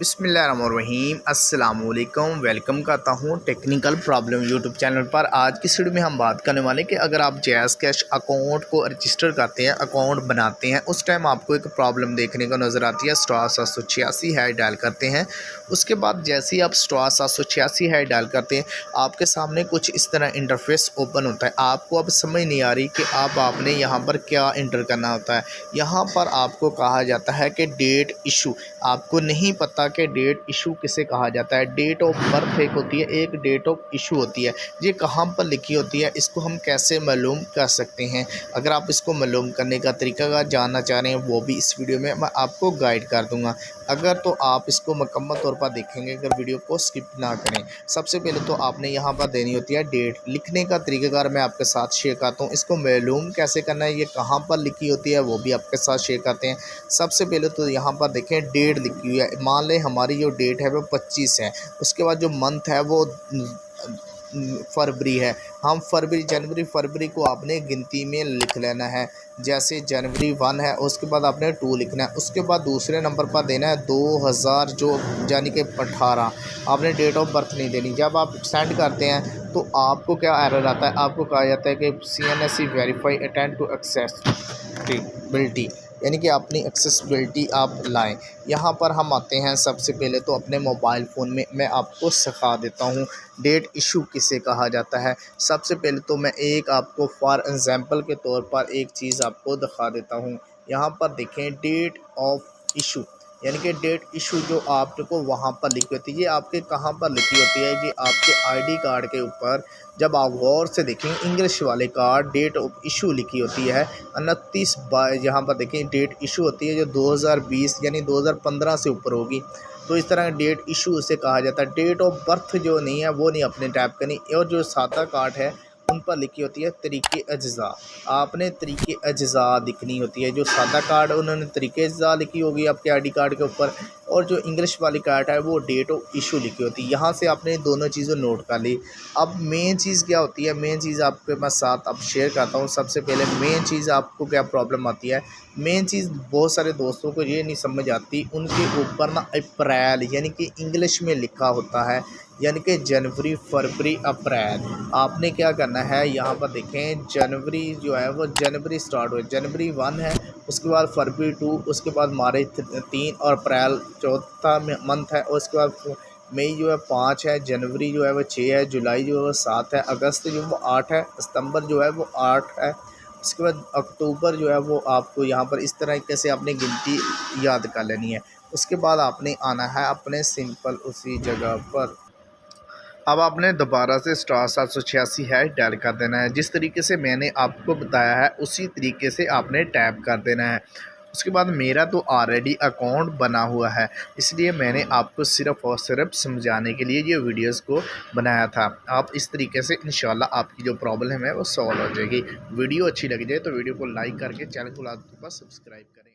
बिस्मिल्लाहिर्रहमानिर्रहीम अस्सलाम वालेकुम। वेलकम करता हूँ टेक्निकल प्रॉब्लम यूट्यूब चैनल पर। आज की वीडियो में हम बात करने वाले हैं कि अगर आप जैज़ कैश अकाउंट को रजिस्टर करते हैं, अकाउंट बनाते हैं, उस टाइम आपको एक प्रॉब्लम देखने को नज़र आती है। *786 डायल करते हैं, उसके बाद जैसे ही आप *786 डायल करते हैं, आपके सामने कुछ इस तरह इंटरफेस ओपन होता है। आपको अब समझ नहीं आ रही कि आपने यहाँ पर क्या इंटर करना होता है। यहाँ पर आपको कहा जाता है कि डेट इशू, आपको नहीं पता कि डेट इशू किसे कहा जाता है। डेट ऑफ बर्थ एक होती है, एक डेट ऑफ इशू होती है। ये कहाँ पर लिखी होती है, इसको हम कैसे मालूम कर सकते हैं। अगर आप इसको मालूम करने का तरीका जानना चाह रहे हैं, वो भी इस वीडियो में मैं आपको गाइड कर दूंगा। अगर तो आप इसको मुकम्मल तौर पर देखेंगे, अगर वीडियो को स्किप ना करें। सबसे पहले तो आपने यहाँ पर देनी होती है डेट। लिखने का तरीक़ाकार मैं आपके साथ शेयर करता हूँ। इसको मालूम कैसे करना है, ये कहाँ पर लिखी होती है, वो भी आपके साथ शेयर करते हैं। सबसे पहले तो यहाँ पर देखें डेट लिखी हुई है। मान लें हमारी जो डेट है वो 25 है। उसके बाद जो मंथ है वो फरवरी है। हम जनवरी फरवरी को आपने गिनती में लिख लेना है। जैसे जनवरी 1 है, उसके बाद आपने 2 लिखना है। उसके बाद दूसरे नंबर पर देना है 2000, जो यानी कि 18। आपने डेट ऑफ बर्थ नहीं देनी। जब आप सेंड करते हैं तो आपको क्या एरर आता है, आपको कहा जाता है कि CNSE verify attend to accessibility, यानी कि अपनी एक्सेसिबिलिटी आप लाएं। यहाँ पर हम आते हैं। सबसे पहले तो अपने मोबाइल फ़ोन में मैं आपको सिखा देता हूँ डेट इशू किसे कहा जाता है। सबसे पहले तो मैं एक आपको फॉर एग्ज़ाम्पल के तौर पर एक चीज़ आपको दिखा देता हूँ। यहाँ पर देखें डेट ऑफ इशू, यानी कि डेट इशू जो आपको वहाँ पर लिखी होती है। ये आपके कहाँ पर लिखी होती है, ये आपके ID कार्ड के ऊपर जब आप गौर से देखें इंग्लिश वाले कार्ड डेट ऑफ इशू लिखी होती है 29 यहाँ पर देखें डेट इशू होती है जो 2020 यानी 2015 से ऊपर होगी। तो इस तरह डेट इशू उसे कहा जाता है। डेट ऑफ बर्थ जो नहीं है वो नहीं अपने टाइप करनी। और जो सादा कार्ड है उन पर लिखी होती है तरीके अज्जा। आपने तरीके अज्जा दिखनी होती है। जो सादा कार्ड उन्होंने तरीके अज्जा लिखी होगी आपके ID कार्ड के ऊपर, और जो इंग्लिश वाली कार्ड है वो डेट ऑफ इशू लिखी होती है। यहाँ से आपने दोनों चीज़ें नोट कर ली। अब मेन चीज़ क्या होती है, मेन चीज़ आपके पास साथ अब शेयर करता हूँ। सबसे पहले मेन चीज़ आपको क्या प्रॉब्लम आती है, मेन चीज़ बहुत सारे दोस्तों को ये नहीं समझ आती। उनके ऊपर ना अप्रैल यानी कि इंग्लिश में लिखा होता है, यानी कि जनवरी फरवरी अप्रैल। आपने क्या करना है, यहाँ पर देखें जनवरी जो है वो जनवरी स्टार्ट हुआ, जनवरी 1 है, उसके बाद फरवरी 2, उसके बाद मार्च 3 और अप्रैल चौथा मंथ है। और उसके बाद मई जो है 5 है, जनवरी जो है वो 6 है, जुलाई जो है वो 7 है, अगस्त जो है वो 8 है, सितंबर जो है वो 8 है। उसके बाद अक्टूबर जो है वो आपको यहाँ पर इस तरीके से आपने गिनती याद कर लेनी है। उसके बाद आपने आना है अपने सिंपल उसी जगह पर। अब आपने दोबारा से *786 डायल कर देना है। जिस तरीके से मैंने आपको बताया है उसी तरीके से आपने टैप कर देना है। उसके बाद मेरा तो ऑलरेडी अकाउंट बना हुआ है, इसलिए मैंने आपको सिर्फ़ और सिर्फ समझाने के लिए ये वीडियोस को बनाया था। आप इस तरीके से इंशाल्लाह आपकी जो प्रॉब्लम है वो सॉल्व हो जाएगी। वीडियो अच्छी लग जाए तो वीडियो को लाइक करके चैनल को लाजमी सब्सक्राइब करें।